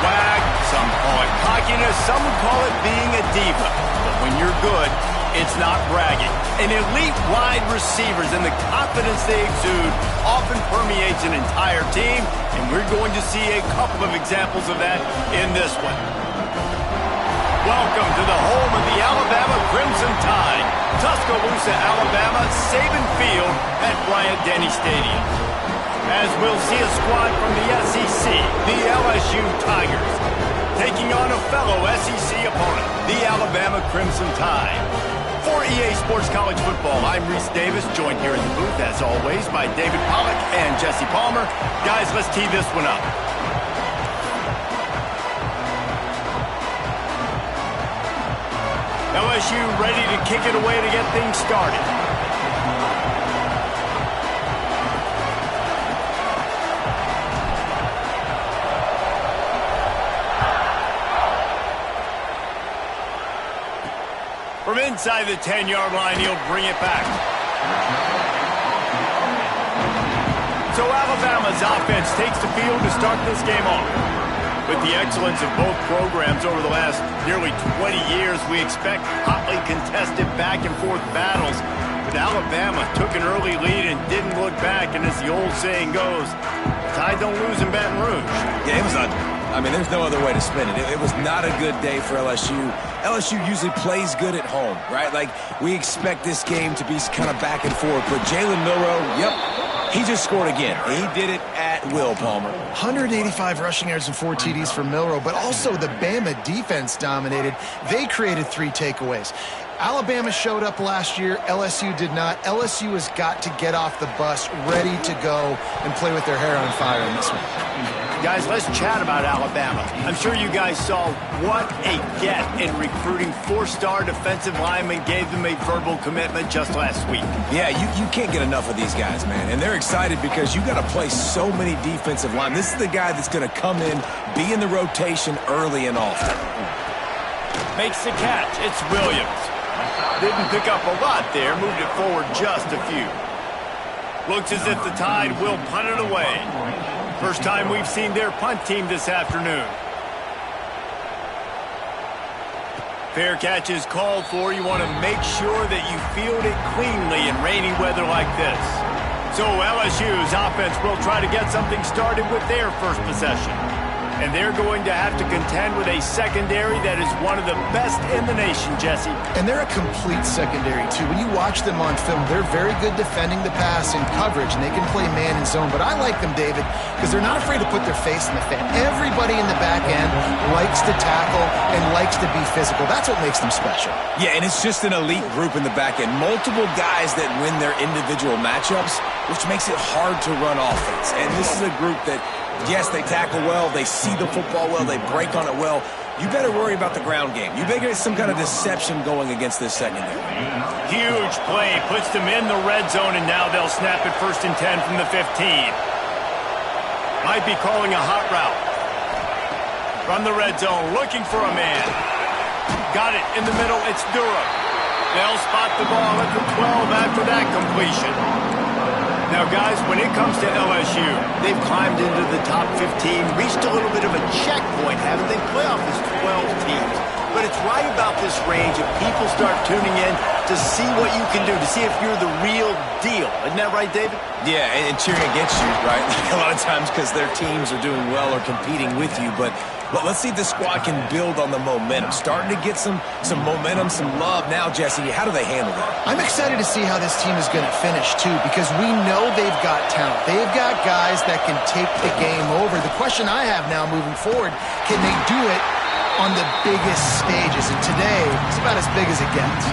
swag, some call it cockiness, some would call it being a diva. But when you're good, it's not bragging. An elite wide receivers and the confidence they exude often permeates an entire team, and we're going to see a couple of examples of that in this one. Welcome to the home of the Alabama Crimson Tide, Tuscaloosa, Alabama, Saban Field at Bryant-Denny Stadium. As we'll see a squad from the SEC, the LSU Tigers, taking on a fellow SEC opponent, the Alabama Crimson Tide. For EA Sports College Football, I'm Reese Davis, joined here in the booth, as always, by David Pollack and Jesse Palmer. Guys, let's tee this one up. LSU ready to kick it away to get things started. From inside the 10-yard line, he'll bring it back. So Alabama's offense takes the field to start this game off. With the excellence of both programs over the last nearly 20 years, we expect hotly contested back-and-forth battles. But Alabama took an early lead and didn't look back, and as the old saying goes, Tide don't lose in Baton Rouge. Yeah, it was there's no other way to spin it. It was not a good day for LSU. LSU usually plays good at home, right? Like, we expect this game to be kind of back and forth. But Jalen Milroe, he just scored again. He did it at will, Palmer. 185 rushing yards and 4 TDs for Milroe, but also the Bama defense dominated. They created 3 takeaways. Alabama showed up last year. LSU did not. LSU has got to get off the bus ready to go and play with their hair on fire in this one. Guys, let's chat about Alabama. I'm sure you guys saw what a get in recruiting 4-star defensive linemen gave them a verbal commitment just last week. Yeah, you can't get enough of these guys, man. And they're excited because you got to play so many defensive linemen. This is the guy that's going to come in, be in the rotation early and often. Makes the catch. It's Williams. Didn't pick up a lot there. Moved it forward just a few. Looks as if the Tide will punt it away. First time we've seen their punt team this afternoon. Fair catch is called for. You want to make sure that you field it cleanly in rainy weather like this. So LSU's offense will try to get something started with their first possession. And they're going to have to contend with a secondary that is one of the best in the nation, Jesse. And they're a complete secondary, too. When you watch them on film, they're very good defending the pass and coverage, and they can play man and zone. But I like them, David, because they're not afraid to put their face in the fan. Everybody in the back end likes to tackle and likes to be physical. That's what makes them special. Yeah, and it's just an elite group in the back end. Multiple guys that win their individual matchups, which makes it hard to run offense. And this is a group that, yes, they tackle well, they see the football well, they break on it well. You better worry about the ground game. You better get some kind of deception going against this secondary. Huge play, puts them in the red zone, and now they'll snap it 1st and 10 from the 15. Might be calling a hot route. From the red zone, looking for a man. Got it in the middle, it's Durham. They'll spot the ball at the 12 after that completion. Now, guys, when it comes to LSU, they've climbed into the top 15, reached a little bit of a checkpoint, haven't they? Playoff is 12 teams. But it's right about this range if people start tuning in to see what you can do, to see if you're the real deal. Isn't that right, David? Yeah, and cheering against you, right? A lot of times because their teams are doing well or competing with you. But let's see if the squad can build on the momentum. Starting to get some momentum, some love. Now, Jesse, how do they handle that? I'm excited to see how this team is going to finish, too, because we know they've got talent. They've got guys that can take the game over. The question I have now moving forward, can they do it on the biggest stages? And today, it's about as big as it gets.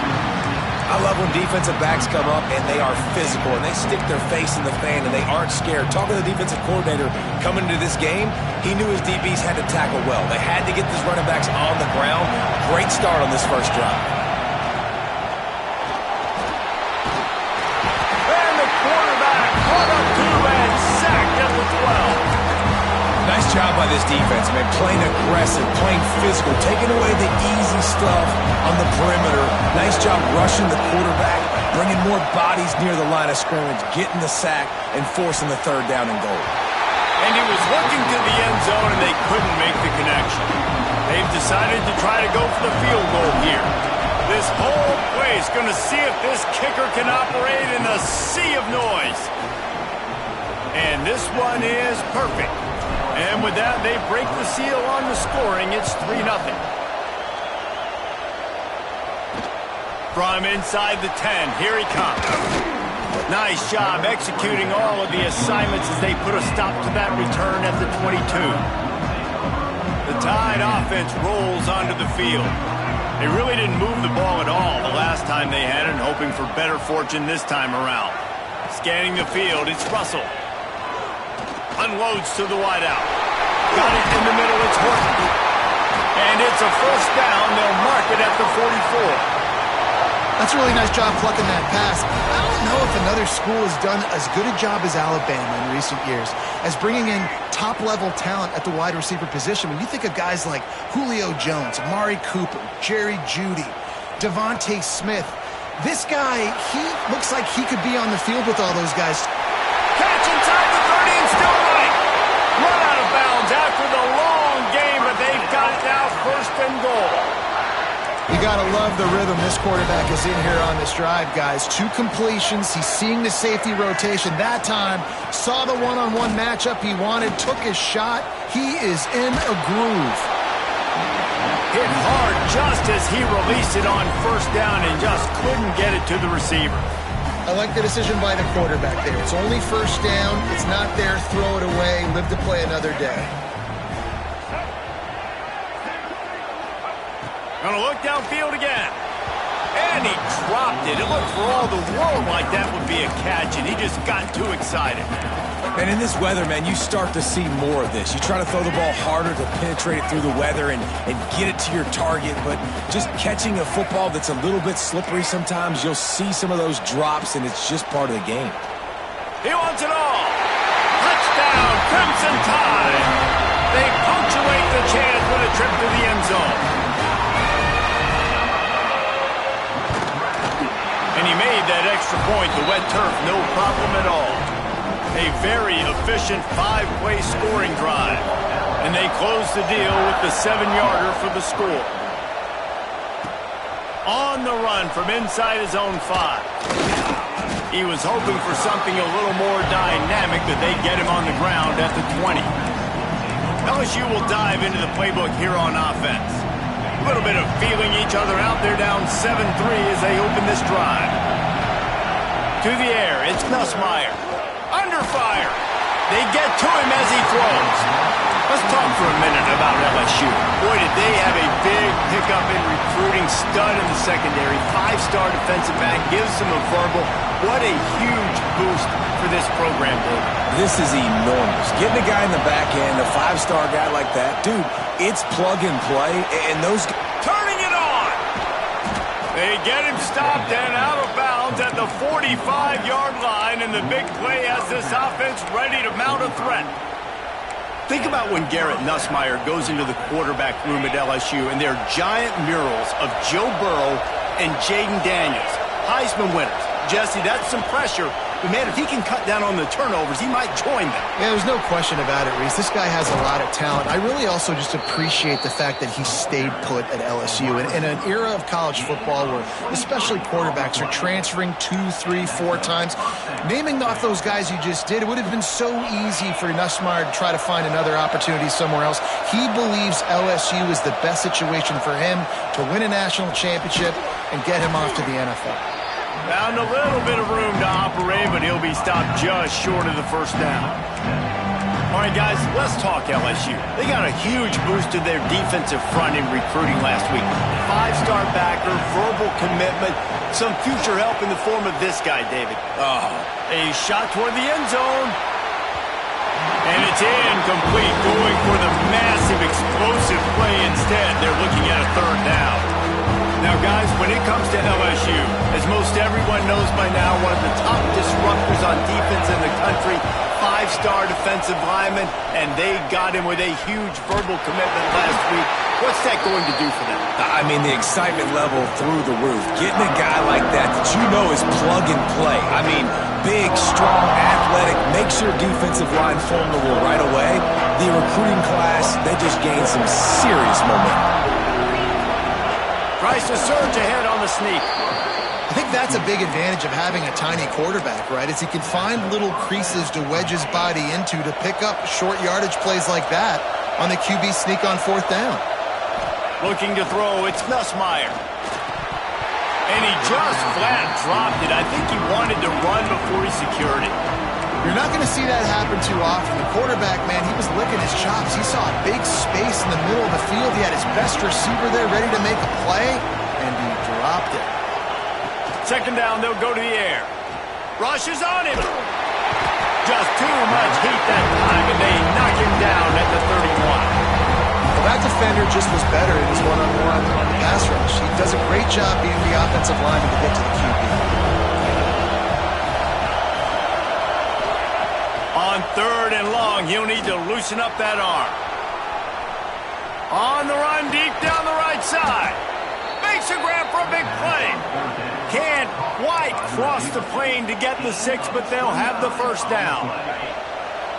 I love when defensive backs come up and they are physical and they stick their face in the fan and they aren't scared. Talking to the defensive coordinator coming into this game, he knew his DBs had to tackle well. They had to get these running backs on the ground. Great start on this first drive. And the quarterback caught up to and sacked at the 12. Nice job by this defense, man. Playing aggressive, playing physical, taking away the easy stuff on the perimeter. Nice job rushing the quarterback, bringing more bodies near the line of scrimmage, getting the sack, and forcing the 3rd down and goal. And he was looking to the end zone, and they couldn't make the connection. They've decided to try to go for the field goal here. This whole place going to see if this kicker can operate in a sea of noise. And this one is perfect. And with that, they break the seal on the scoring. It's 3-0. From inside the 10, here he comes. Nice job executing all of the assignments as they put a stop to that return at the 22. The Tide offense rolls onto the field. They really didn't move the ball at all the last time they had it, hoping for better fortune this time around. Scanning the field, it's Russell. Unloads to the wideout. Got it in the middle, it's Horton. And it's a first down. They'll mark it at the 44. That's a really nice job plucking that pass. I don't know if another school has done as good a job as Alabama in recent years as bringing in top-level talent at the wide receiver position. When you think of guys like Julio Jones, Amari Cooper, Jerry Jeudy, Devontae Smith, this guy, he looks like he could be on the field with all those guys. Catch inside the 30 and still running. Run out of bounds after the long game, but they've got it now first and goal. You got to love the rhythm this quarterback is in here on this drive, guys. 2 completions. He's seeing the safety rotation. That time, saw the one-on-one matchup he wanted, took his shot. He is in a groove. Hit hard just as he released it on first down and just couldn't get it to the receiver. I like the decision by the quarterback there. It's only first down. It's not there. Throw it away. Live to play another day. Gonna look downfield again. And he dropped it. It looked for all the world like that would be a catch, and he just got too excited. And in this weather, man, you start to see more of this. You try to throw the ball harder to penetrate it through the weather and get it to your target, but just catching a football that's a little bit slippery sometimes, you'll see some of those drops, and it's just part of the game. He wants it all. Touchdown, Crimson Tide. They punctuate the chance with a trip to the end zone. And he made that extra point, the wet turf, no problem at all. A very efficient 5-play scoring drive. And they close the deal with the 7-yarder for the score. On the run from inside his own 5. He was hoping for something a little more dynamic, but they get him on the ground at the 20. LSU will dive into the playbook here on offense. A little bit of feeling each other out. They're down 7-3 as they open this drive. To the air, it's Nussmeier. Under fire. They get to him as he throws. Let's talk for a minute about LSU. Boy, did they have a big pickup in recruiting. Stud in the secondary. 5-star defensive back. Gives them a verbal. What a huge boost for this program, David. This is enormous. Getting a guy in the back end, a 5-star guy like that, dude, it's plug and play, and those... Turning it on! They get him stopped and out of bounds at the 45-yard line, and the big play has this offense ready to mount a threat. Think about when Garrett Nussmeier goes into the quarterback room at LSU, and there are giant murals of Joe Burrow and Jaden Daniels, Heisman winners. Jesse, that's some pressure. But, man, if he can cut down on the turnovers, he might join them. Yeah, there's no question about it, Reese. This guy has a lot of talent. I really also just appreciate the fact that he stayed put at LSU. In an era of college football where especially quarterbacks are transferring 2, 3, 4 times, naming off those guys you just did, it would have been so easy for Nussmeier to try to find another opportunity somewhere else. He believes LSU is the best situation for him to win a national championship and get him off to the NFL. Found a little bit of room to operate, but he'll be stopped just short of the first down. All right, guys, let's talk LSU. They got a huge boost to their defensive front in recruiting last week. 5-star backer, verbal commitment, some future help in the form of this guy, David. A shot toward the end zone. And it's incomplete, going for the massive explosive play instead. They're looking at a 3rd down. Now, guys, when it comes to LSU, as most everyone knows by now, one of the top disruptors on defense in the country, 5-star defensive lineman, and they got him with a huge verbal commitment last week. What's that going to do for them? I mean, the excitement level through the roof. Getting a guy like that you know is plug and play. I mean, big, strong, athletic, makes your defensive line formidable right away, the recruiting class, they just gained some serious momentum. Tries to surge ahead on the sneak. I think that's a big advantage of having a tiny quarterback, right? Is he can find little creases to wedge his body into to pick up short yardage plays like that on the QB sneak on 4th down. Looking to throw, it's Nussmeier. And he just flat dropped it. I think he wanted to run before he secured it. You're not going to see that happen too often. The quarterback, man, he was licking his chops. He saw a big space in the middle of the field. He had his best receiver there ready to make a play, and he dropped it. 2nd down, they'll go to the air. Rush is on him. Just too much heat that time, and they knock him down at the 31. Well, that defender just was better in his one-on-one on the pass rush. He does a great job being the offensive lineman to get to the QB. On 3rd and long, he'll need to loosen up that arm. On the run, deep down the right side. Makes a grab for a big play. Can't quite cross the plane to get the 6, but they'll have the 1st down.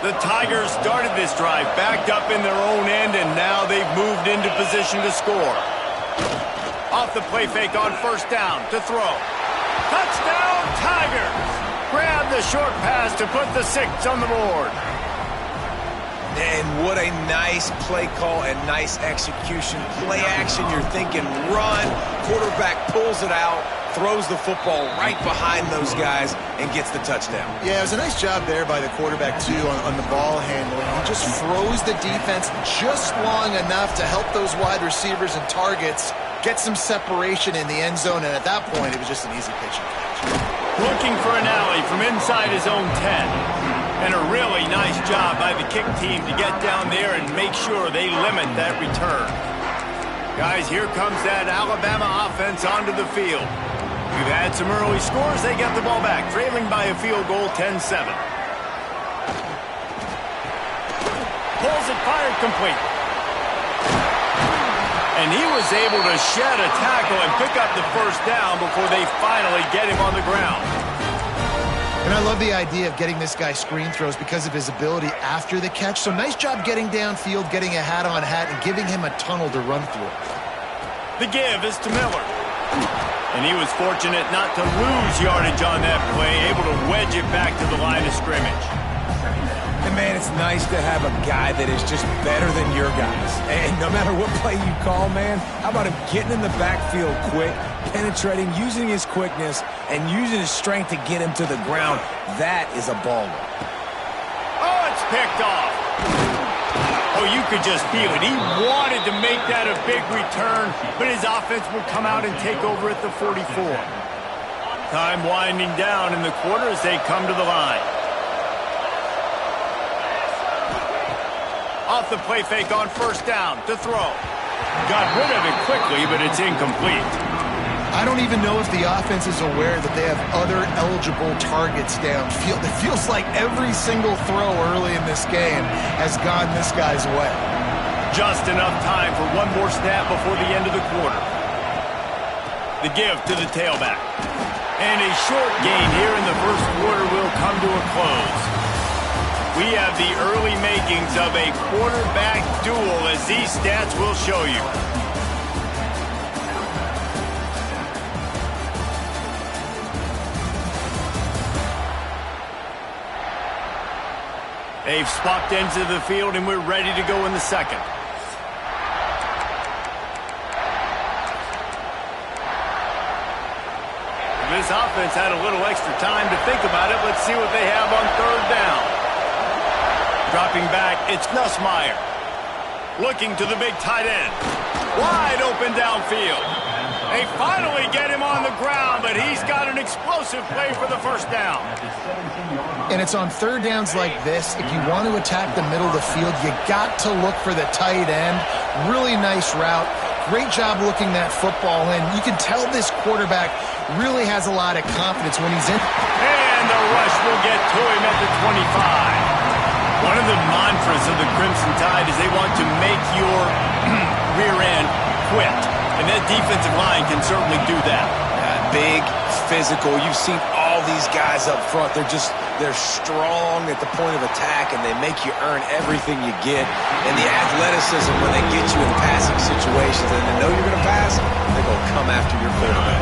The Tigers started this drive backed up in their own end, and now they've moved into position to score. Off the play fake on 1st down to throw. Touchdown, Tigers! Grab the short pass to put the 6 on the board. And what a nice play call and nice execution. Play action, you're thinking run. Quarterback pulls it out, throws the football right behind those guys, and gets the touchdown. Yeah, it was a nice job there by the quarterback, too, on the ball handling. He just froze the defense just long enough to help those wide receivers and targets get some separation in the end zone, and at that point, it was just an easy pitch and catch. Looking for an alley from inside his own 10. And a really nice job by the kick team to get down there and make sure they limit that return. Guys, here comes that Alabama offense onto the field. We've had some early scores. They get the ball back, trailing by a field goal, 10-7. Pulls it, fired complete. And he was able to shed a tackle and pick up the 1st down before they finally get him on the ground. And I love the idea of getting this guy screen throws because of his ability after the catch. So nice job getting downfield, getting a hat-on-hat, and giving him a tunnel to run through. The give is to Miller. And he was fortunate not to lose yardage on that play, able to wedge it back to the line of scrimmage. And, man, it's nice to have a guy that is just better than your guys. And no matter what play you call, man, how about him getting in the backfield quick, penetrating, using his quickness, and using his strength to get him to the ground. That is a baller. Oh, it's picked off. Oh, you could just feel it. He wanted to make that a big return, but his offense will come out and take over at the 44. Time winding down in the quarter as they come to the line. Off the play fake on 1st down to throw. Got rid of it quickly, but it's incomplete. I don't even know if the offense is aware that they have other eligible targets downfield. It feels like every single throw early in this game has gone this guy's way. Just enough time for one more snap before the end of the quarter. The give to the tailback. And a short gain here in the 1st quarter will come to a close. We have the early makings of a quarterback duel, as these stats will show you. They've swapped ends of the field, and we're ready to go in the 2nd. This offense had a little extra time to think about it. Let's see what they have on 3rd down. Dropping back, it's Nussmeier. Looking to the big tight end. Wide open downfield. They finally get him on the ground, but he's got an explosive play for the 1st down. And it's on 3rd downs like this. If you want to attack the middle of the field, you got to look for the tight end. Really nice route. Great job looking that football in. You can tell this quarterback really has a lot of confidence when he's in. And the rush will get to him at the 25. One of the mantras of the Crimson Tide is they want to make your rear end quit. And that defensive line can certainly do that. Big, physical. You've seen all these guys up front. They're strong at the point of attack, and they make you earn everything you get. And the athleticism when they get you in passing situations and they know you're going to pass, they're going to come after your quarterback.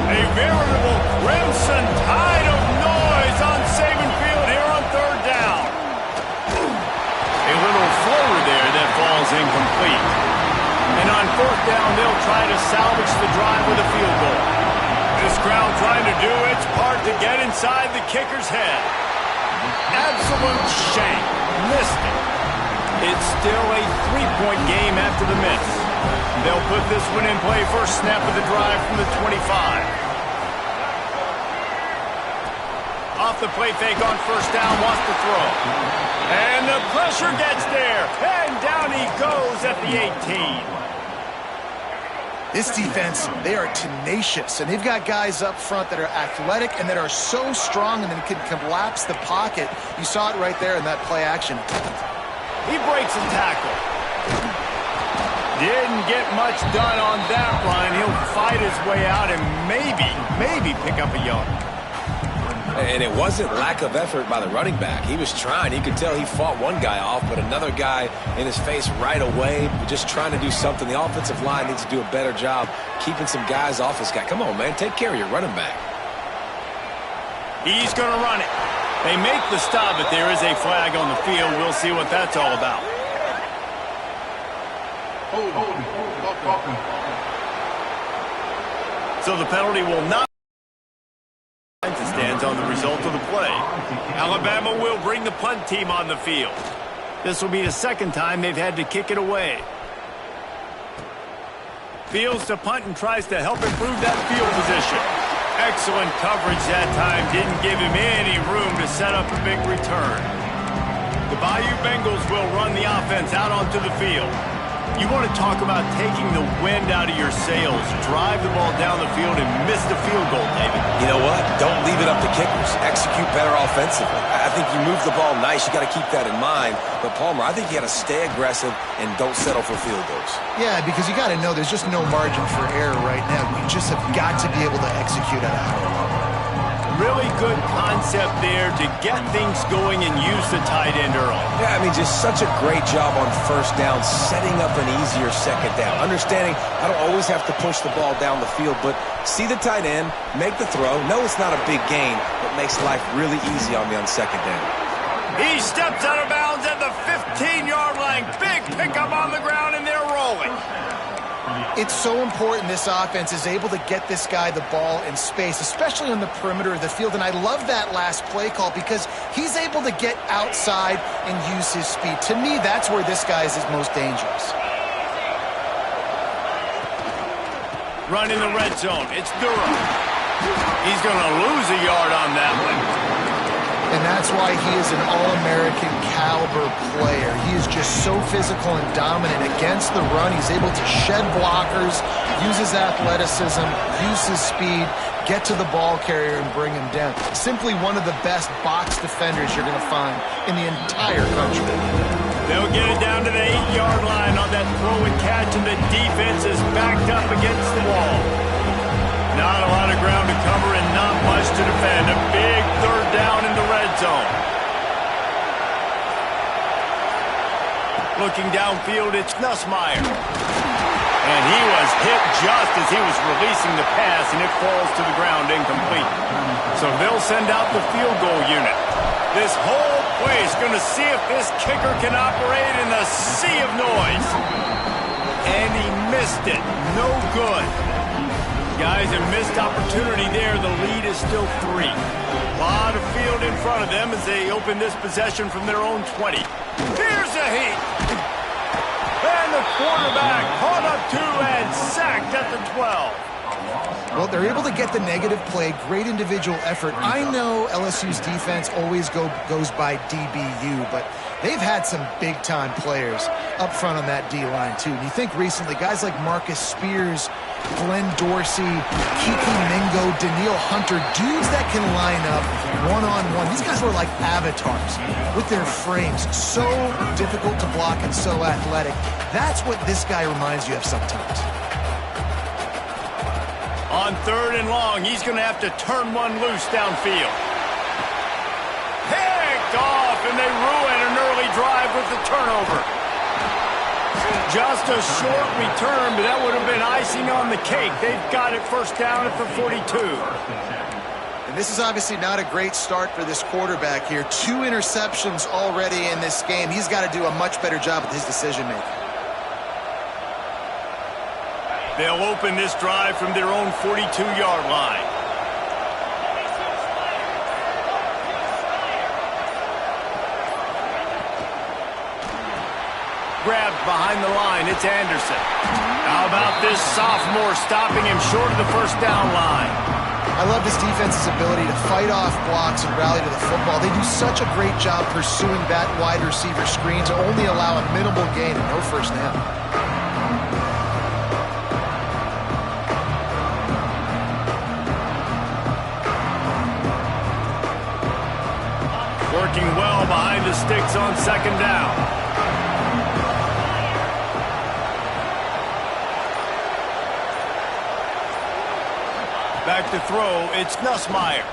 A veritable crimson tide of noise on Saban Field here on third down. A little floater there that falls incomplete. And on fourth down, they'll try to salvage the drive with a field goal. This crowd trying to do its part to get inside the kicker's head. Absolute shank. Missed it. It's still a three-point game after the miss. They'll put this one in play first snap of the drive from the 25. Off the play fake on first down, wants to throw. And the pressure gets there. And down he goes at the 18. This defense, they are tenacious, and they've got guys up front that are athletic and that are so strong and then can collapse the pocket. You saw it right there in that play action. He breaks a tackle. Didn't get much done on that line. He'll fight his way out and maybe pick up a yard. And it wasn't lack of effort by the running back. He was trying. You could tell he fought one guy off, but another guy in his face right away, just trying to do something. The offensive line needs to do a better job keeping some guys off this guy. Come on, man. Take care of your running back. He's going to run it. They make the stop, but there is a flag on the field. We'll see what that's all about. So the penalty will not stands on the result of the play. Alabama will bring the punt team on the field. This will be the second time they've had to kick it away. Fields to punt and tries to help improve that field position. Excellent coverage that time. Didn't give him any room to set up a big return. The Bayou Bengals will run the offense out onto the field. You want to talk about taking the wind out of your sails. Drive the ball down the field and miss the field goal, David. You know what? Don't leave it up to kickers. Execute better offensively. I think you move the ball nice. You got to keep that in mind. But, Palmer, I think you got to stay aggressive and don't settle for field goals. Yeah, because you got to know there's just no margin for error right now. You just have got to be able to execute at a higher level. Really good concept there to get things going and use the tight end early. Yeah, I mean, just such a great job on first down, setting up an easier second down. Understanding I don't always have to push the ball down the field, but see the tight end, make the throw. No, it's not a big gain, but makes life really easy on me on second down. He steps out of bounds at the 15-yard line. Big pickup on the ground, and they're rolling. It's so important this offense is able to get this guy the ball in space, especially on the perimeter of the field. And I love that last play call because he's able to get outside and use his speed. To me, that's where this guy is his most dangerous. Run in the red zone. It's Durham. He's going to lose a yard on that one. And that's why he is an All-American caliber player. He is just so physical and dominant against the run. He's able to shed blockers, use his athleticism, use his speed, get to the ball carrier and bring him down. Simply one of the best box defenders you're going to find in the entire country. They'll get it down to the 8-yard line on that throw and catch, and the defense is backed up against the wall. Not a lot of ground to cover and not much to defend. A big third down in the red zone. Looking downfield, it's Nussmeier. And he was hit just as he was releasing the pass, and it falls to the ground incomplete. So they'll send out the field goal unit. This whole place going to see if this kicker can operate in a sea of noise. And he missed it. No good. Guys, a missed opportunity there. The lead is still 3. A lot of field in front of them as they open this possession from their own 20. Here's a heat. And the quarterback caught up 2 and sacked at the 12. Well, they're able to get the negative play, great individual effort. I know LSU's defense always goes by DBU, but they've had some big-time players up front on that D-line, too. And you think recently, guys like Marcus Spears, Glenn Dorsey, Kiki Mingo, Daniil Hunter, dudes that can line up one-on-one. These guys were like avatars with their frames. So difficult to block and so athletic. That's what this guy reminds you of sometimes. On 3rd and long, he's going to have to turn one loose downfield. Picked off, and they ruin an early drive with the turnover. Just a short return, but that would have been icing on the cake. They've got it first down at the 42. And this is obviously not a great start for this quarterback here. 2 interceptions already in this game. He's got to do a much better job with his decision-making. They'll open this drive from their own 42-yard line. Grabbed behind the line. It's Anderson. How about this sophomore stopping him short of the first down line? I love this defense's ability to fight off blocks and rally to the football. They do such a great job pursuing that wide receiver screen to only allow a minimal gain and no first down. Working well behind the sticks on 2nd down. Back to throw, it's Nussmeier.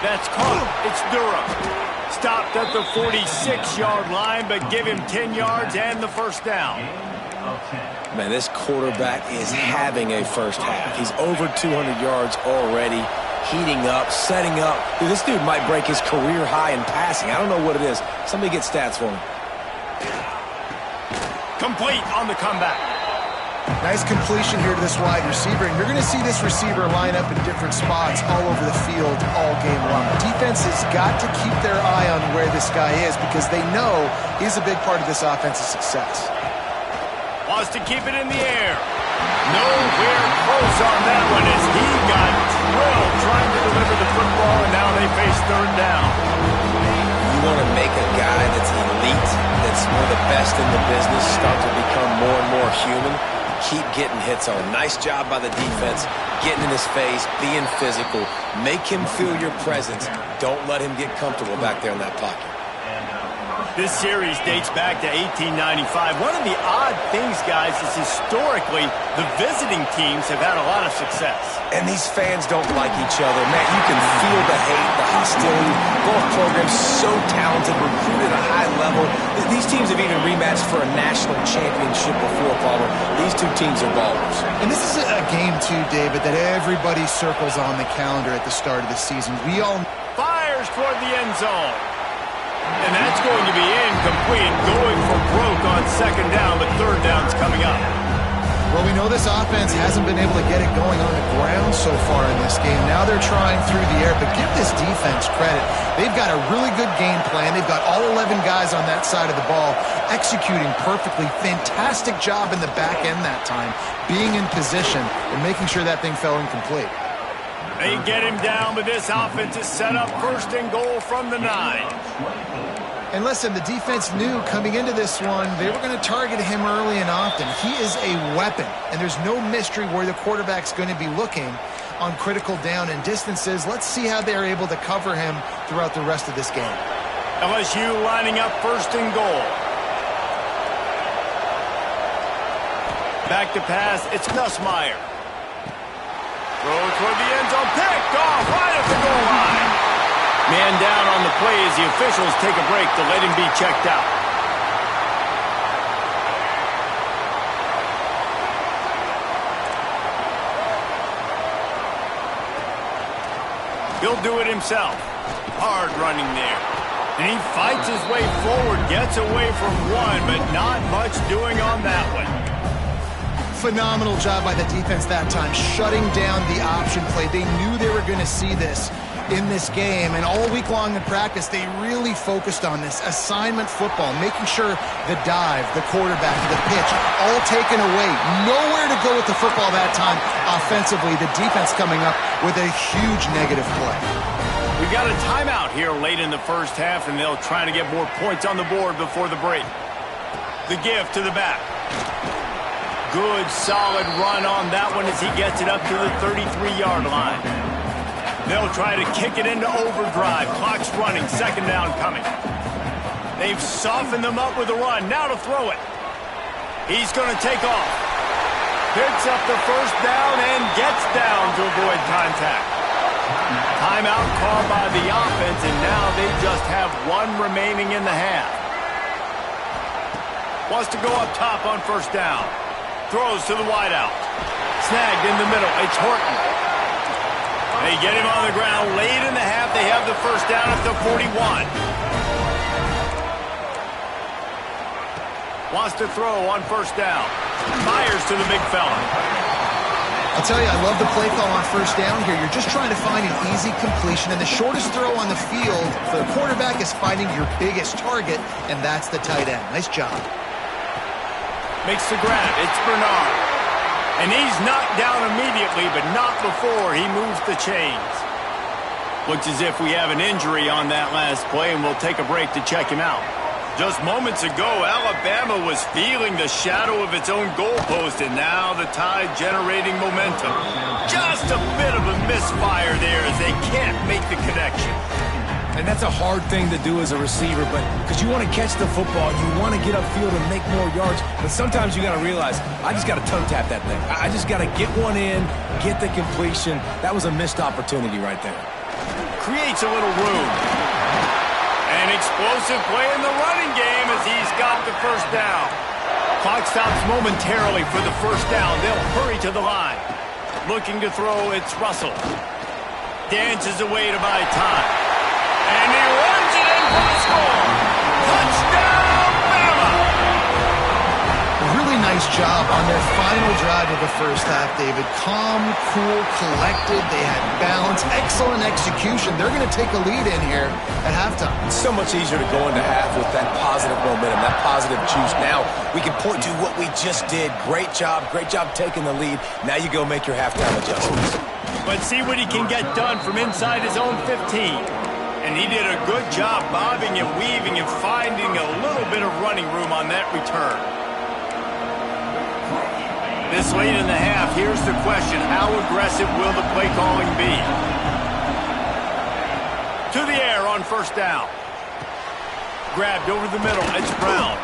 That's caught, it's Durham. Stopped at the 46-yard line, but give him 10 yards and the first down. Man, this quarterback is having a first half. He's over 200 yards already, heating up, setting up. Dude, this dude might break his career high in passing. I don't know what it is. Somebody get stats for him. Complete on the comeback. Nice completion here to this wide receiver, and you're going to see this receiver line up in different spots all over the field all game long. Defense has got to keep their eye on where this guy is because they know he's a big part of this offense's success. Wants to keep it in the air. Nowhere close on that one as he got drilled trying to deliver the football, and now they face 3rd down. You want to make a guy that's elite, that's one of the best in the business, start to become more and more human. Keep getting hits on. Nice job by the defense, getting in his face, being physical. Make him feel your presence. Don't let him get comfortable back there in that pocket. This series dates back to 1895. One of the odd things, guys, is historically the visiting teams have had a lot of success. And these fans don't like each other. Man, you can feel the hate, the hostility. Both programs so talented, recruited at a high level. These teams have even rematched for a national championship before, Palmer. These two teams are ballers. And this is a game, too, David, that everybody circles on the calendar at the start of the season. We all... Fires toward the end zone. And that's going to be incomplete, going for broke on 2nd down, but 3rd down's coming up. Well, we know this offense hasn't been able to get it going on the ground so far in this game. Now they're trying through the air, but give this defense credit. They've got a really good game plan. They've got all 11 guys on that side of the ball executing perfectly. Fantastic job in the back end that time, being in position and making sure that thing fell incomplete. They get him down, but this offense is set up 1st and goal from the 9. And listen, the defense knew coming into this one, they were going to target him early and often. He is a weapon, and there's no mystery where the quarterback's going to be looking on critical down and distances. Let's see how they're able to cover him throughout the rest of this game. LSU lining up 1st and goal. Back to pass, it's Nussmeier. Throw toward the end zone, picked off right at the goal line. Man down on the play as the officials take a break to let him be checked out. He'll do it himself. Hard running there. And he fights his way forward, gets away from one, but not much doing on that one. Phenomenal job by the defense that time, shutting down the option play. They knew they were going to see this in this game, and all week long in practice, they really focused on this assignment football, making sure the dive, the quarterback, the pitch, all taken away. Nowhere to go with the football that time offensively. The defense coming up with a huge negative play. We got a timeout here late in the first half, and they'll try to get more points on the board before the break. The give to the back. Good, solid run on that one as he gets it up to the 33-yard line. They'll try to kick it into overdrive. Clock's running, 2nd down coming. They've softened them up with a run. Now to throw it. He's going to take off. Picks up the first down and gets down to avoid contact. Timeout called by the offense, and now they just have one remaining in the half. Wants to go up top on first down. Throws to the wideout. Snagged in the middle. It's Horton. They get him on the ground late in the half. They have the first down at the 41. Wants to throw on first down. Fires to the big fella. I'll tell you, I love the play call on first down here. You're just trying to find an easy completion, and the shortest throw on the field for the quarterback is finding your biggest target, and that's the tight end. Nice job. Makes the grab. It's Bernard. And he's knocked down immediately, but not before he moves the chains. Looks as if we have an injury on that last play, and we'll take a break to check him out. Just moments ago, Alabama was feeling the shadow of its own goalpost, and now the Tide generating momentum. Just a bit of a misfire there as they can't make the connection. And that's a hard thing to do as a receiver, but because you want to catch the football, you want to get upfield and make more yards, but sometimes you got to realize, I just got to toe tap that thing. I just got to get one in, get the completion. That was a missed opportunity right there. Creates a little room. An explosive play in the running game as he's got the first down. Clock stops momentarily for the first down. They'll hurry to the line. Looking to throw, it's Russell. Dances away to buy time. And he runs it in for the score. Touchdown, Bama! Really nice job on their final drive of the first half, David. Calm, cool, collected. They had balance. Excellent execution. They're going to take a lead in here at halftime. It's so much easier to go into half with that positive momentum, that positive juice. Now we can point to what we just did. Great job taking the lead. Now you go make your halftime adjustments. Let's see what he can get done from inside his own 15. And he did a good job bobbing and weaving and finding a little bit of running room on that return. This late in the half, here's the question. How aggressive will the play calling be? To the air on first down. Grabbed over the middle. It's Brown.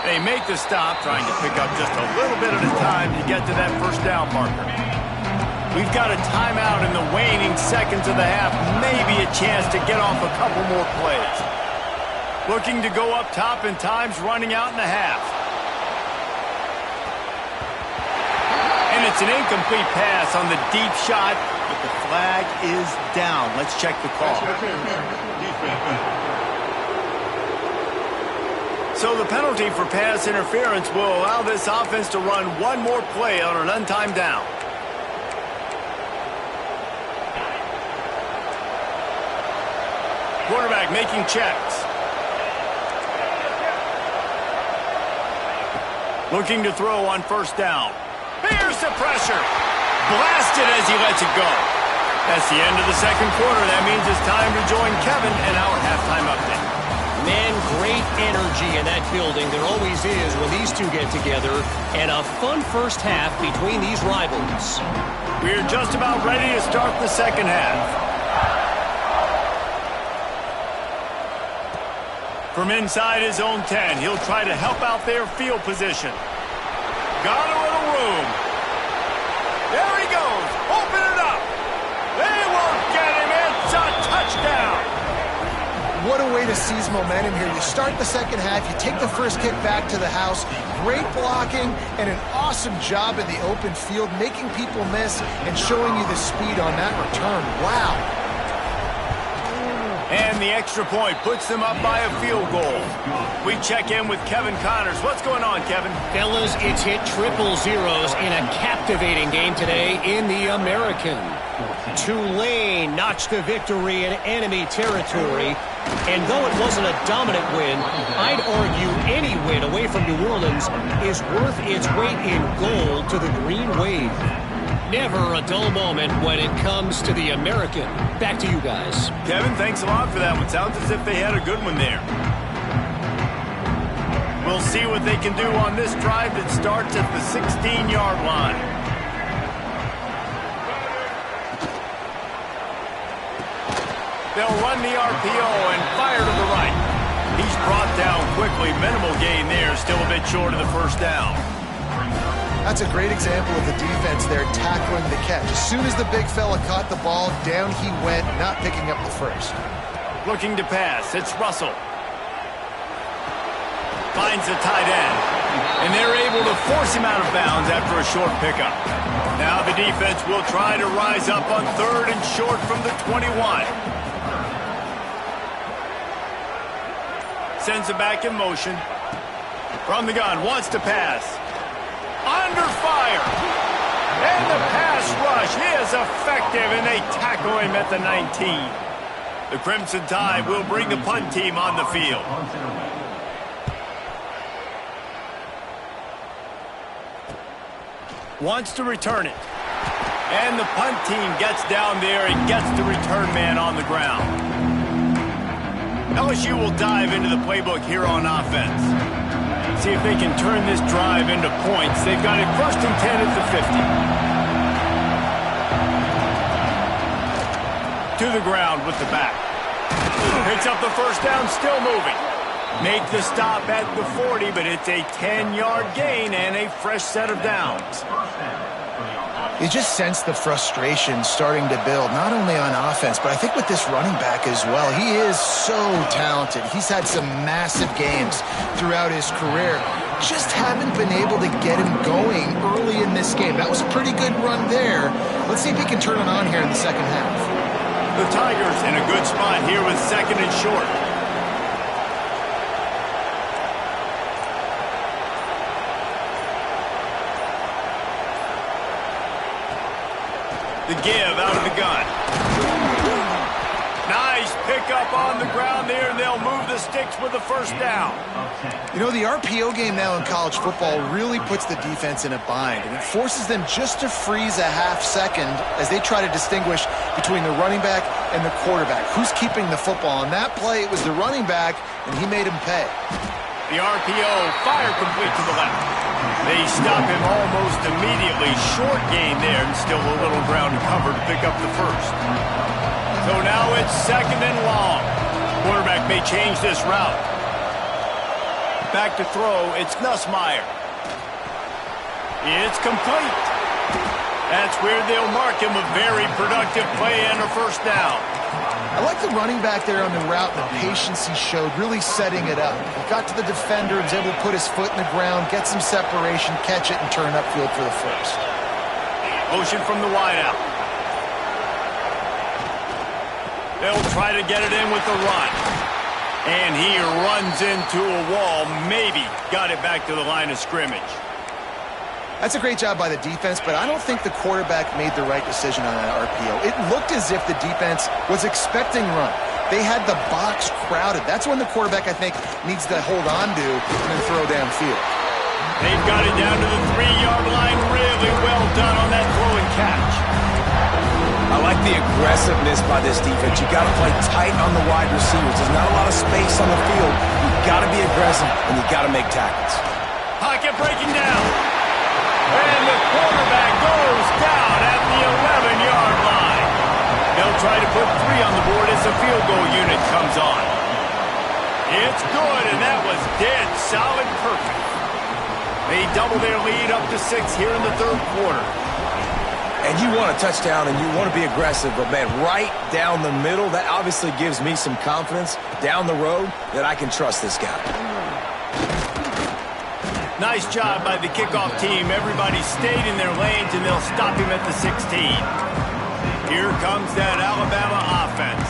They make the stop, trying to pick up just a little bit at a time to get to that first down marker. We've got a timeout in the waning seconds of the half. Maybe a chance to get off a couple more plays. Looking to go up top, and time's running out in the half. And it's an incomplete pass on the deep shot, but the flag is down. Let's check the call. So the penalty for pass interference will allow this offense to run one more play on an untimed down. Quarterback making checks. Looking to throw on first down. Bears the pressure. Blasted as he lets it go. That's the end of the second quarter. That means it's time to join Kevin in our halftime update. Man, great energy in that building. There always is when these two get together. And a fun first half between these rivals. We're just about ready to start the second half. From inside his own 10, he'll try to help out their field position. Got a little room. There he goes. Open it up. They won't get him. It's a touchdown. What a way to seize momentum here. You start the second half, you take the first kick back to the house. Great blocking and an awesome job in the open field, making people miss and showing you the speed on that return. Wow. And the extra point puts them up by a field goal. We check in with Kevin Connors. What's going on, Kevin? Fellas, it's hit triple zeros in a captivating game today in the American. Tulane notched the victory in enemy territory. And though it wasn't a dominant win, I'd argue any win away from New Orleans is worth its weight in gold to the Green Wave. Never a dull moment when it comes to the American. Back to you guys. Kevin, thanks a lot for that one. Sounds as if they had a good one there. We'll see what they can do on this drive that starts at the 16-yard line. They'll run the RPO and fire to the right. He's brought down quickly. Minimal gain there. Still a bit short of the first down. That's a great example of the defense there tackling the catch. As soon as the big fella caught the ball, down he went, not picking up the first. Looking to pass. It's Russell. Finds the tight end. And they're able to force him out of bounds after a short pickup. Now the defense will try to rise up on 3rd and short from the 21. Sends it back in motion. From the gun, wants to pass. Under fire. And the pass rush is effective, and they tackle him at the 19. The Crimson Tide will bring the punt team on the field. Wants to return it. And the punt team gets down there and gets the return man on the ground. LSU will dive into the playbook here on offense. See if they can turn this drive into points. They've got it 1st and 10 at the 50. To the ground with the back. Picks up the first down, still moving. Make the stop at the 40, but it's a 10-yard gain and a fresh set of downs. You just sense the frustration starting to build, not only on offense, but I think with this running back as well. He is so talented. He's had some massive games throughout his career. Just haven't been able to get him going early in this game. That was a pretty good run there. Let's see if he can turn it on here in the second half. The Tigers in a good spot here with 2nd and short. The give out of the gun. Nice pickup on the ground there, and they'll move the sticks with the first down. You know, the RPO game now in college football really puts the defense in a bind, and it forces them just to freeze a half second as they try to distinguish between the running back and the quarterback. Who's keeping the football? On that play, it was the running back, and he made him pay. The RPO fire complete to the left. They stop him almost immediately. Short gain there, and still a little ground to cover to pick up the first. So now it's 2nd and long. Quarterback may change this route. Back to throw, it's Nussmeier. It's complete. That's where they'll mark him a very productive play and a first down. I like the running back there on the route, the patience he showed, really setting it up. He got to the defender, was able to put his foot in the ground, get some separation, catch it, and turn upfield for the first. Motion from the wideout. They'll try to get it in with the run. And he runs into a wall, maybe got it back to the line of scrimmage. That's a great job by the defense, but I don't think the quarterback made the right decision on that RPO. It looked as if the defense was expecting run. They had the box crowded. That's when the quarterback, I think, needs to hold on to and then throw downfield. They've got it down to the 3-yard line. Really well done on that throw and catch. I like the aggressiveness by this defense. You've got to play tight on the wide receivers. There's not a lot of space on the field. You've got to be aggressive, and you've got to make tackles. Pocket breaking down. And the quarterback goes down at the 11-yard line. They'll try to put 3 on the board as the field goal unit comes on. It's good, and that was dead solid perfect. They double their lead up to 6 here in the 3rd quarter. And you want a touchdown, and you want to be aggressive, but, man, right down the middle, that obviously gives me some confidence down the road that I can trust this guy. Nice job by the kickoff team. Everybody stayed in their lanes, and they'll stop him at the 16. Here comes that Alabama offense.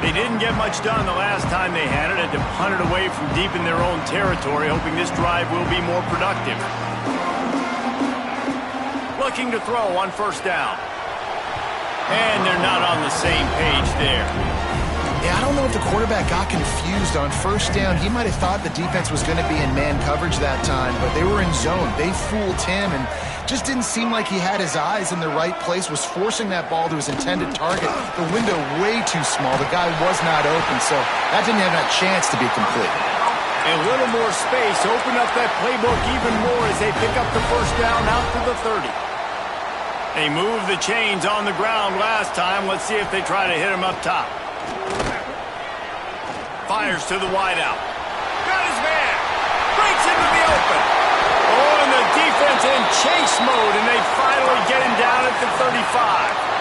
They didn't get much done the last time they had it. Had to punt it away from deep in their own territory, hoping this drive will be more productive. Looking to throw on first down. And they're not on the same page there. Yeah, I don't know if the quarterback got confused on first down. He might have thought the defense was going to be in man coverage that time, but they were in zone. They fooled him and just didn't seem like he had his eyes in the right place, was forcing that ball to his intended target. The window way too small. The guy was not open, so that didn't have that chance to be complete. A little more space, open up that playbook even more as they pick up the first down out to the 30. They moved the chains on the ground last time. Let's see if they try to hit him up top. Fires to the wideout. Got his man. Breaks into the open. Oh, and the defense in chase mode, and they finally get him down at the 35.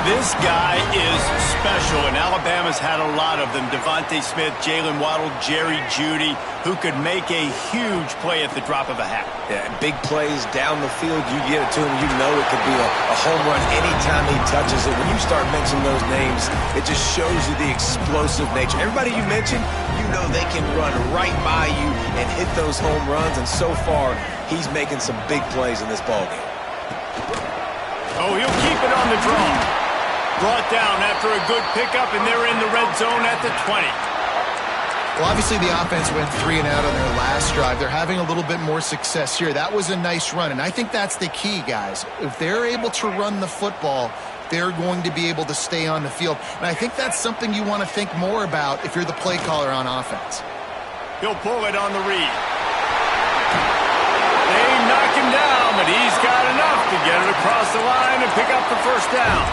This guy is special, and Alabama's had a lot of them. Devontae Smith, Jalen Waddle, Jerry Jeudy, who could make a huge play at the drop of a hat. Yeah, big plays down the field. You get it to him, you know it could be a home run anytime he touches it. When you start mentioning those names, it just shows you the explosive nature. Everybody you mentioned, you know they can run right by you and hit those home runs, and so far, he's making some big plays in this ballgame. Oh, he'll keep it on the draw. Brought down after a good pickup, and they're in the red zone at the 20. Well, obviously the offense went 3 and out on their last drive. They're having a little bit more success here. That was a nice run, and I think that's the key, guys. If they're able to run the football, they're going to be able to stay on the field. And I think that's something you want to think more about if you're the play caller on offense. He'll pull it on the read. They knock him down, but he's got enough to get it across the line and pick up the first down.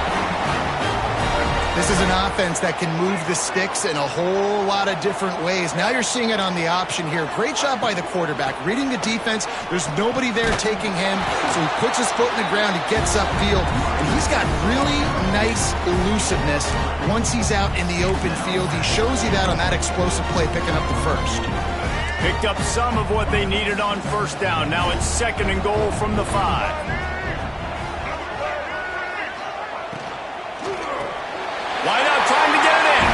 This is an offense that can move the sticks in a whole lot of different ways. Now you're seeing it on the option here. Great job by the quarterback. Reading the defense, there's nobody there taking him, so he puts his foot in the ground, he gets upfield, and he's got really nice elusiveness once he's out in the open field. He shows you that on that explosive play, picking up the first. Picked up some of what they needed on first down. Now it's 2nd and goal from the 5. Wide out, trying to get it in.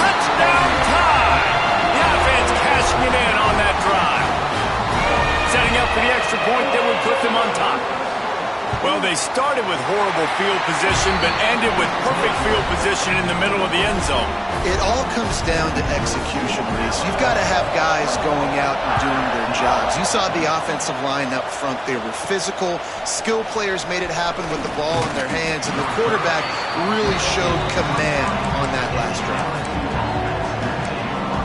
Touchdown time! The offense cashing it in on that drive. Setting up for the extra point that would put them on top. Well, they started with horrible field position, but ended with perfect field position in the middle of the end zone. It all comes down to execution, Reese. You've got to have guys going out and doing their jobs. You saw the offensive line up front. They were physical. Skill players made it happen with the ball in their hands, and the quarterback really showed command on that last drive.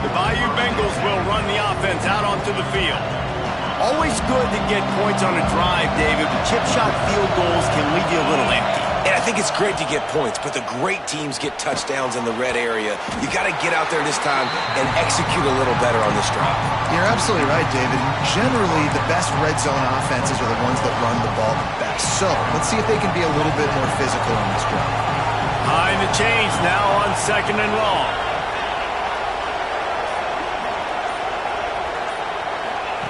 The Bayou Bengals will run the offense out onto the field. Always good to get points on a drive, David, but chip shot field goals can leave you a little empty. And I think it's great to get points, but the great teams get touchdowns in the red area. You got to get out there this time and execute a little better on this drive. You're absolutely right, David. Generally, the best red zone offenses are the ones that run the ball the best. So let's see if they can be a little bit more physical on this drive. Behind the chains now on 2nd and long.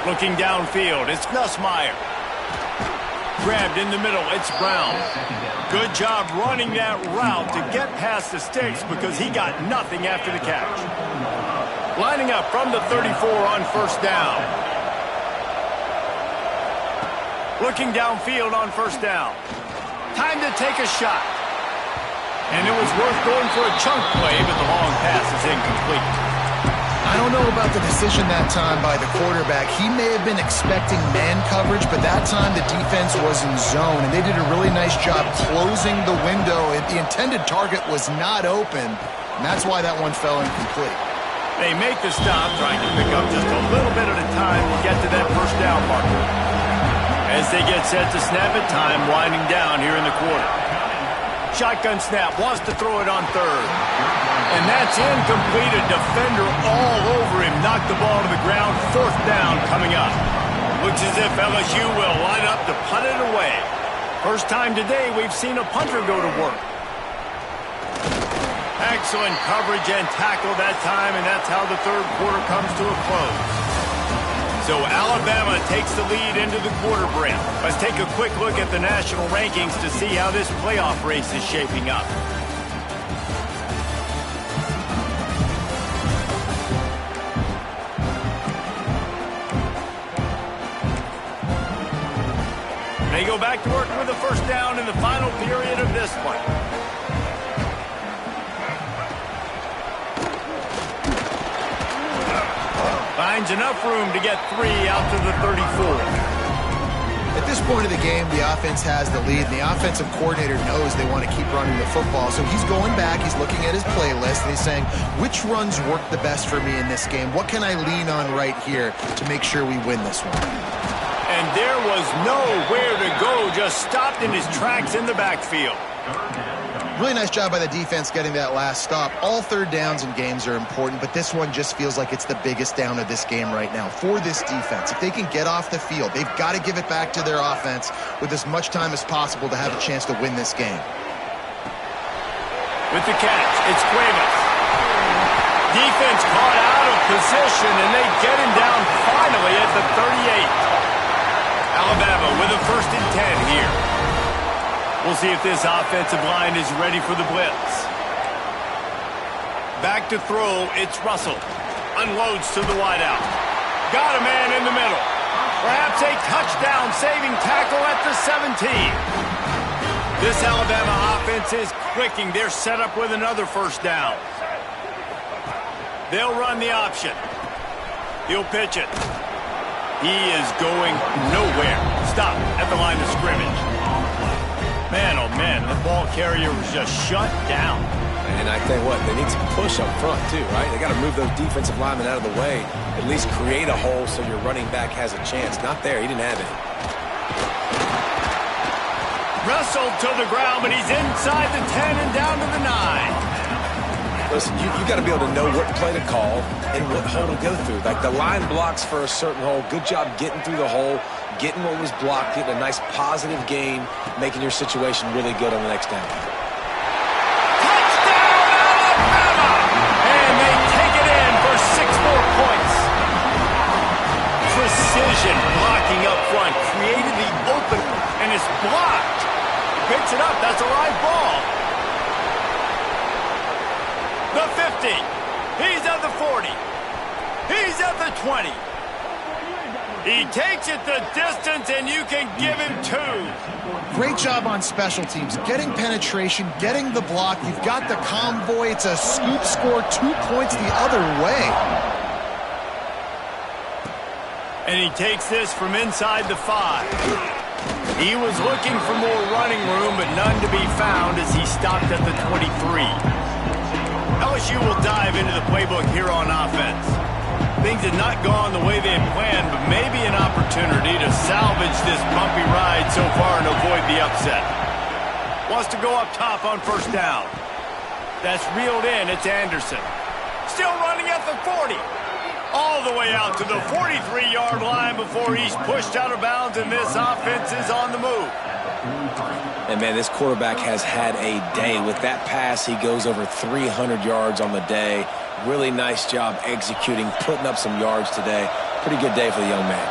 Looking downfield, it's Nussmeier. Grabbed in the middle, it's Brown. Good job running that route to get past the sticks because he got nothing after the catch. Lining up from the 34 on first down. Looking downfield on first down. Time to take a shot. And it was worth going for a chunk play, but the long pass is incomplete. I don't know about the decision that time by the quarterback. He may have been expecting man coverage, but that time the defense was in zone, and they did a really nice job closing the window. The intended target was not open, and that's why that one fell incomplete. They make the stop, trying to pick up just a little bit at a time to get to that first down marker. As they get set to snap it, time winding down here in the quarter. Shotgun snap, wants to throw it on 3rd. And that's incomplete. A defender all over him. Knocked the ball to the ground. 4th down coming up. Looks as if LSU will line up to punt it away. First time today we've seen a punter go to work. Excellent coverage and tackle that time, and that's how the 3rd quarter comes to a close. So Alabama takes the lead into the quarter break. Let's take a quick look at the national rankings to see how this playoff race is shaping up. They go back to work with the first down in the final period of this one. Finds enough room to get 3 out to the 34. At this point of the game, the offense has the lead, and the offensive coordinator knows they want to keep running the football. So he's going back, he's looking at his playlist, and he's saying, which runs work the best for me in this game? What can I lean on right here to make sure we win this one? And there was nowhere to go, just stopped in his tracks in the backfield. Really nice job by the defense getting that last stop. All third downs in games are important, but this one just feels like it's the biggest down of this game right now for this defense. If they can get off the field, they've got to give it back to their offense with as much time as possible to have a chance to win this game. With the catch, it's Cuevas. Defense caught out of position, and they get him down finally at the 38. Alabama with a 1st and 10 here. We'll see if this offensive line is ready for the blitz. Back to throw, it's Russell. Unloads to the wideout. Got a man in the middle. Perhaps a touchdown-saving tackle at the 17. This Alabama offense is clicking. They're set up with another 1st down. They'll run the option. He'll pitch it. He is going nowhere. Stop at the line of scrimmage. Man, oh man, the ball carrier was just shut down. And I tell you what, they need some push up front too, right? They got to move those defensive linemen out of the way. At least create a hole so your running back has a chance. Not there. He didn't have it. Wrestled to the ground, but he's inside the 10 and down to the 9. Listen, you got to be able to know what play to call and what hole to go through. Like the line blocks for a certain hole. Good job getting through the hole, getting what was blocked, getting a nice positive gain, making your situation really good on the next down. Touchdown, Alabama! And they take it in for 6 more points. Precision blocking up front, created the open, and it's blocked. Picks it up, that's a live ball. The 50. He's at the 40. He's at the 20. He takes it the distance, and you can give him 2. Great job on special teams. Getting penetration, getting the block. You've got the convoy. It's a scoop score, 2 points the other way. And he takes this from inside the 5. He was looking for more running room, but none to be found as he stopped at the 23. LSU will dive into the playbook here on offense. Things had not gone the way they had planned, but maybe an opportunity to salvage this bumpy ride so far and avoid the upset. Wants to go up top on 1st down. That's reeled in. It's Anderson. Still running at the 40. All the way out to the 43-yard line before he's pushed out of bounds, and this offense is on the move. And, man, this quarterback has had a day. With that pass, he goes over 300 yards on the day. Really nice job executing, putting up some yards today. Pretty good day for the young man.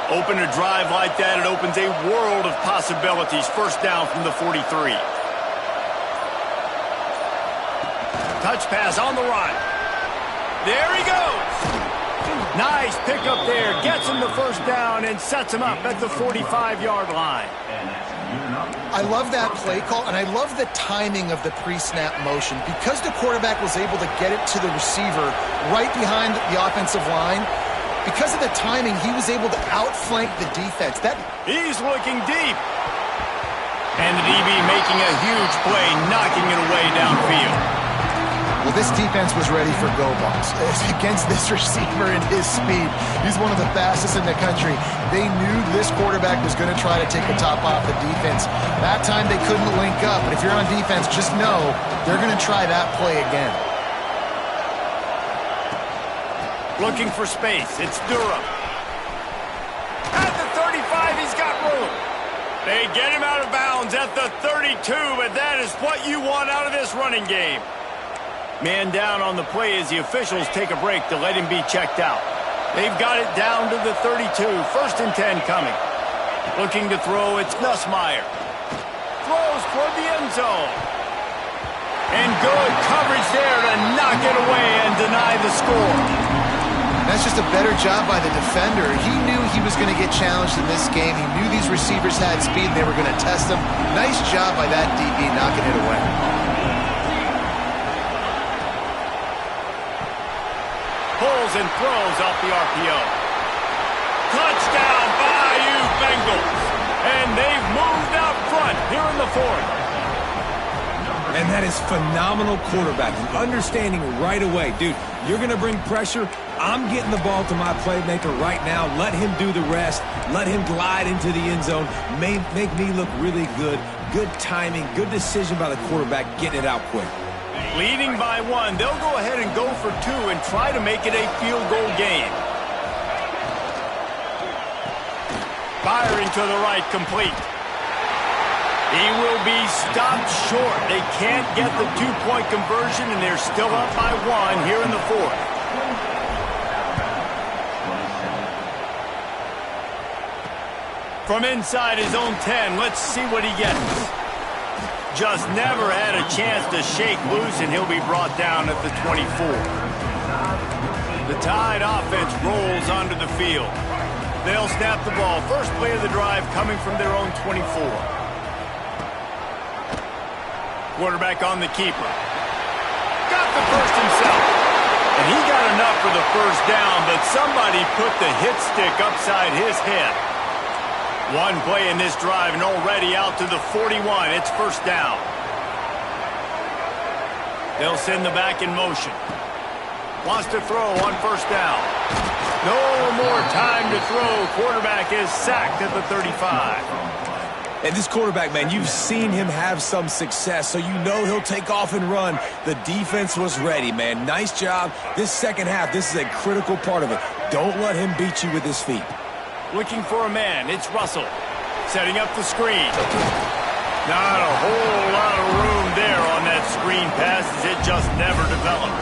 Open a drive like that, it opens a world of possibilities. 1st down from the 43. Touch pass on the run. There he goes. Nice pickup there. Gets him the 1st down and sets him up at the 45-yard line. I love that play call, and I love the timing of the pre-snap motion. Because the quarterback was able to get it to the receiver right behind the offensive line, because of the timing, he was able to outflank the defense. He's looking deep. And the DB making a huge play, knocking it away downfield. Well, this defense was ready for go balls. Against this receiver and his speed, he's one of the fastest in the country. They knew this quarterback was going to try to take the top off the defense. That time they couldn't link up, but if you're on defense, just know they're going to try that play again. Looking for space. It's Durham. At the 35, he's got room. They get him out of bounds at the 32, and that is what you want out of this running game. Man down on the play as the officials take a break to let him be checked out. They've got it down to the 32. 1st and 10 coming. Looking to throw, it's Nussmeier. Throws toward the end zone. And good coverage there to knock it away and deny the score. That's just a better job by the defender. He knew he was going to get challenged in this game. He knew these receivers had speed and they were going to test him. Nice job by that DB knocking it away. Pulls and throws off the RPO. Touchdown, Bayou Bengals. And they've moved out front here in the 4th. And that is phenomenal quarterbacking. Understanding right away, dude, you're going to bring pressure. I'm getting the ball to my playmaker right now. Let him do the rest. Let him glide into the end zone. Make me look really good. good timing, good decision by the quarterback getting it out quick. Leading by 1, they'll go ahead and go for 2 and try to make it a field goal game. Firing to the right, complete. He will be stopped short. They can't get the 2-point conversion, and they're still up by 1 here in the 4th. From inside his own 10, let's see what he gets. Just never had a chance to shake loose, and he'll be brought down at the 24. The Tide offense rolls onto the field. They'll snap the ball. First play of the drive coming from their own 24. Quarterback on the keeper. Got the first himself. And he got enough for the first down, but somebody put the hit stick upside his head. One play in this drive and already out to the 41. It's first down. They'll send the back in motion. Wants to throw on first down. No more time to throw. Quarterback is sacked at the 35. And this quarterback, man, you've seen him have some success, so you know he'll take off and run. The defense was ready, man. Nice job. This second half, this is a critical part of it. Don't let him beat you with his feet. Looking for a man. It's Russell. Setting up the screen. Not a whole lot of room there on that screen pass as it just never developed.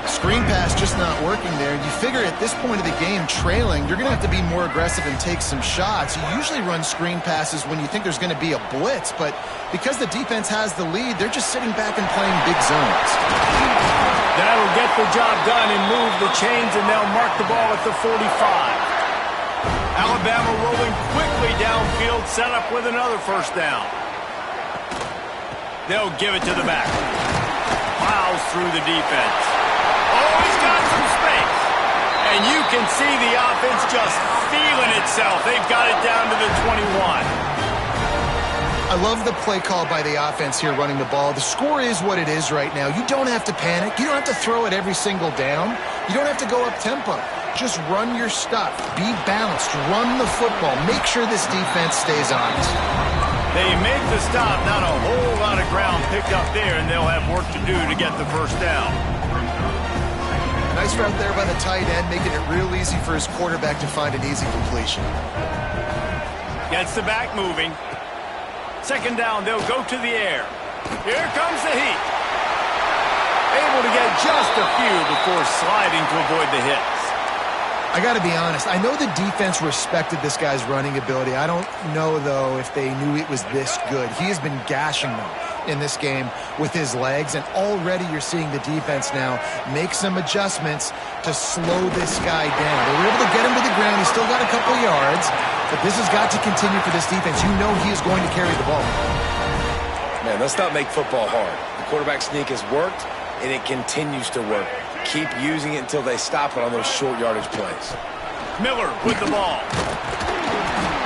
Screen pass just not working there. You figure at this point of the game, trailing, you're going to have to be more aggressive and take some shots. You usually run screen passes when you think there's going to be a blitz, but because the defense has the lead, they're just sitting back and playing big zones. That'll get the job done and move the chains, and they'll mark the ball at the 45. Alabama rolling quickly downfield, set up with another first down. They'll give it to the back. Plows through the defense. Oh, he's got some space. And you can see the offense just feeling itself. They've got it down to the 21. I love the play call by the offense here running the ball. The score is what it is right now. You don't have to panic. You don't have to throw it every single down. You don't have to go up tempo. Just run your stuff. Be balanced. Run the football. Make sure this defense stays honest. They make the stop. Not a whole lot of ground picked up there, and they'll have work to do to get the first down. Nice route there by the tight end, making it real easy for his quarterback to find an easy completion. Gets the back moving. Second down, they'll go to the air. Here comes the heat. Able to get just a few before sliding to avoid the hits. I got to be honest. I know the defense respected this guy's running ability. I don't know, though, if they knew it was this good. He has been gashing them in this game with his legs, and already you're seeing the defense now make some adjustments to slow this guy down. They were able to get him to the ground. He's still got a couple yards, but this has got to continue for this defense. You know he is going to carry the ball. Man, let's not make football hard. The quarterback sneak has worked, and it continues to work. Keep using it until they stop it on those short yardage plays. Miller with the ball.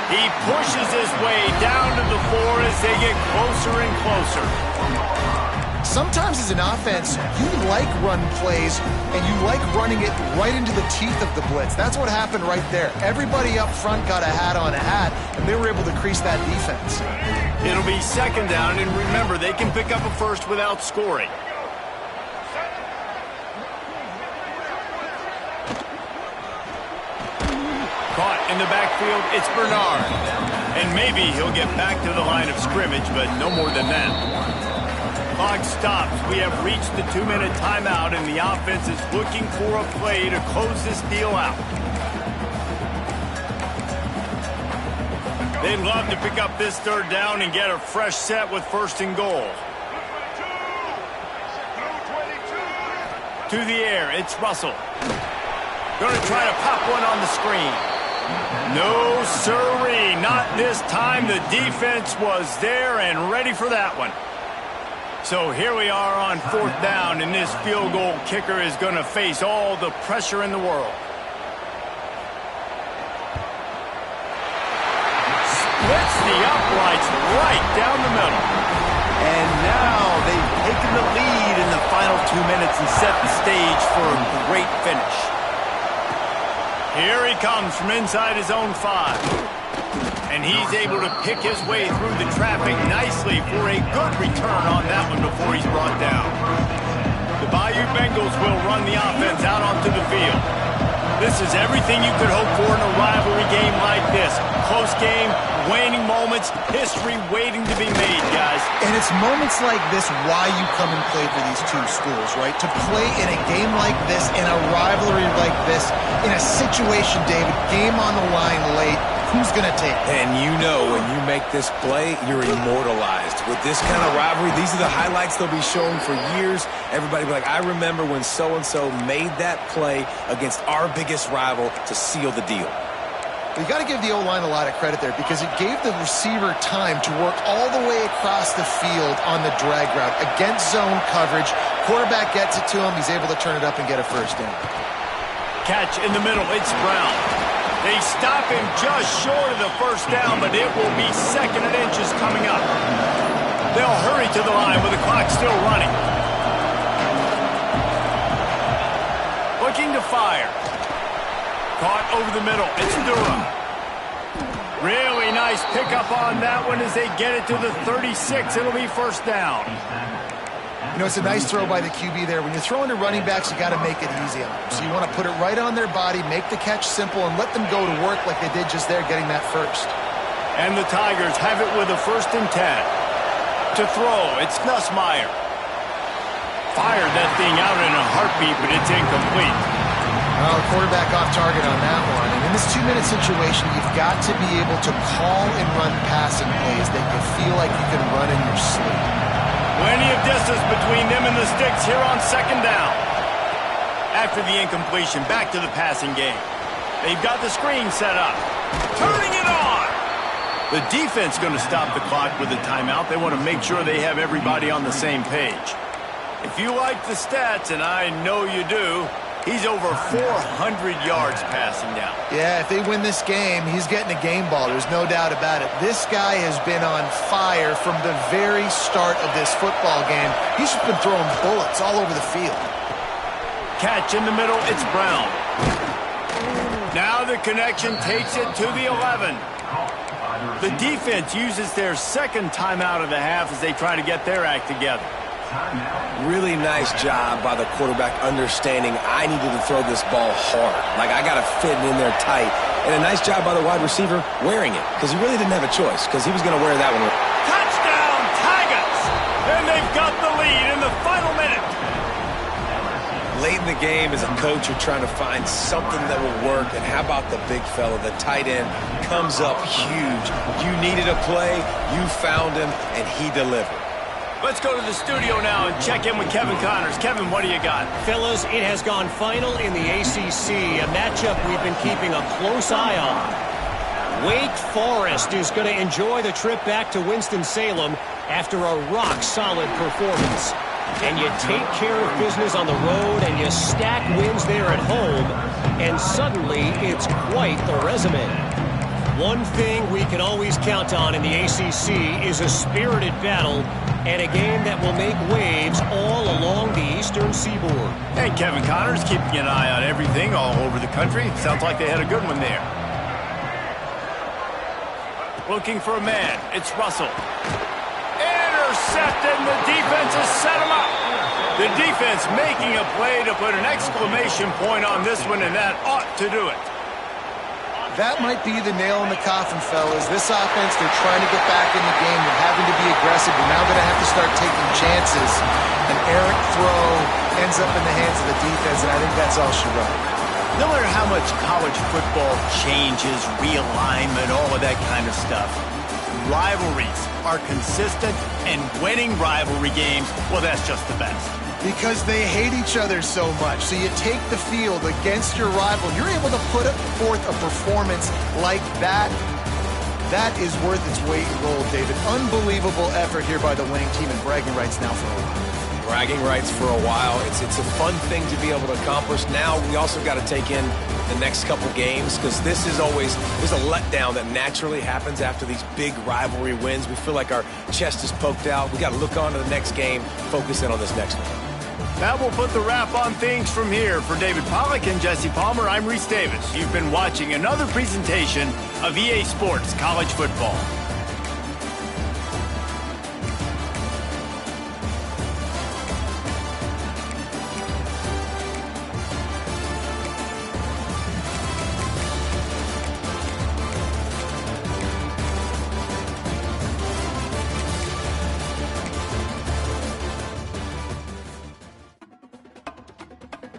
He pushes his way down to the 4 as they get closer and closer. Sometimes as an offense, you like run plays, and you like running it right into the teeth of the blitz. That's what happened right there. Everybody up front got a hat on a hat, and they were able to crease that defense. It'll be second down, and remember, they can pick up a first without scoring. Caught in the backfield, it's Bernard. And maybe he'll get back to the line of scrimmage, but no more than that. Clock stops. We have reached the 2-minute timeout, and the offense is looking for a play to close this deal out. They'd love to pick up this third down and get a fresh set with first and goal. To the air, it's Russell. Going to try to pop one on the screen. No, sirree, not this time. The defense was there and ready for that one. So here we are on fourth down, and this field goal kicker is going to face all the pressure in the world. Splits the uprights right down the middle. And now they've taken the lead in the final 2 minutes and set the stage for a great finish. Here he comes from inside his own 5. And he's able to pick his way through the traffic nicely for a good return on that one before he's brought down. The Bayou Bengals will run the offense out onto the field. This is everything you could hope for in a rivalry game like this. Close game, waning moments, history waiting to be made, guys. And it's moments like this why you come and play for these two schools, right? To play in a game like this, in a rivalry like this, in a situation, David, game on the line late, who's going to take it? And you know when you make this play, you're immortalized. With this kind of rivalry, these are the highlights they'll be showing for years. Everybody will be like, I remember when so-and-so made that play against our biggest rival to seal the deal. You got to give the O-line a lot of credit there because it gave the receiver time to work all the way across the field on the drag route against zone coverage. Quarterback gets it to him. He's able to turn it up and get a first down. Catch in the middle. It's Brown. They stop him just short of the first down, but it will be second and inches coming up. They'll hurry to the line with the clock still running. Looking to fire. Caught over the middle. It's Durham. Really nice pickup on that one as they get it to the 36. It'll be first down. You know, it's a nice throw by the QB there. When you're throwing to running backs, you got to make it easy on them. So you want to put it right on their body, make the catch simple, and let them go to work like they did just there, getting that first. And the Tigers have it with a 1st and 10. To throw, it's Nussmeier. Fired that thing out in a heartbeat, but it's incomplete. Well, the quarterback off target on that one. And in this 2-minute situation, you've got to be able to call and run passing plays that you feel like you can run in your sleep. Plenty of distance between them and the sticks here on 2nd down. After the incompletion, back to the passing game. They've got the screen set up. Turning it on! The defense going to stop the clock with a timeout. They want to make sure they have everybody on the same page. If you like the stats, and I know you do, he's over 400 yards passing down. Yeah, if they win this game, he's getting a game ball. There's no doubt about it. This guy has been on fire from the very start of this football game. He's just been throwing bullets all over the field. Catch in the middle, it's Brown. Now the connection takes it to the 11. The defense uses their 2nd timeout of the half as they try to get their act together. Really nice job by the quarterback understanding I needed to throw this ball hard. Like, I got to fit it in there tight. And a nice job by the wide receiver wearing it because he really didn't have a choice because he was going to wear that one. Touchdown, Tigers! And they've got the lead in the final minute. Late in the game, as a coach, you're trying to find something that will work. And how about the big fella, the tight end, comes up huge. You needed a play, you found him, and he delivered. Let's go to the studio now and check in with Kevin Connors. Kevin, what do you got? Fellas, it has gone final in the ACC, a matchup we've been keeping a close eye on. Wake Forest is going to enjoy the trip back to Winston-Salem after a rock-solid performance. And you take care of business on the road and you stack wins there at home, and suddenly it's quite the resume. One thing we can always count on in the ACC is a spirited battle and a game that will make waves all along the Eastern Seaboard. And Kevin Connors keeping an eye on everything all over the country. Sounds like they had a good one there. Looking for a man. It's Russell. Intercepted, and the defense has set him up. The defense making a play to put an exclamation point on this one, and that ought to do it. That might be the nail in the coffin, fellas. This offense, they're trying to get back in the game. They're having to be aggressive. They're now going to have to start taking chances. An errant throw ends up in the hands of the defense, and I think that's all she wrote. No matter how much college football changes, realignment, all of that kind of stuff, rivalries are consistent, and winning rivalry games, well, that's just the best. Because they hate each other so much. So you take the field against your rival. You're able to put forth a performance like that. That is worth its weight in gold, David. Unbelievable effort here by the winning team, and bragging rights now for a while. Bragging rights for a while. It's a fun thing to be able to accomplish. Now we also got to take in the next couple games because this is always, there's a letdown that naturally happens after these big rivalry wins. We feel like our chest is poked out. We got to look on to the next game, focus in on this next one. That will put the wrap on things from here. For David Pollack and Jesse Palmer, I'm Reese Davis. You've been watching another presentation of EA Sports College Football.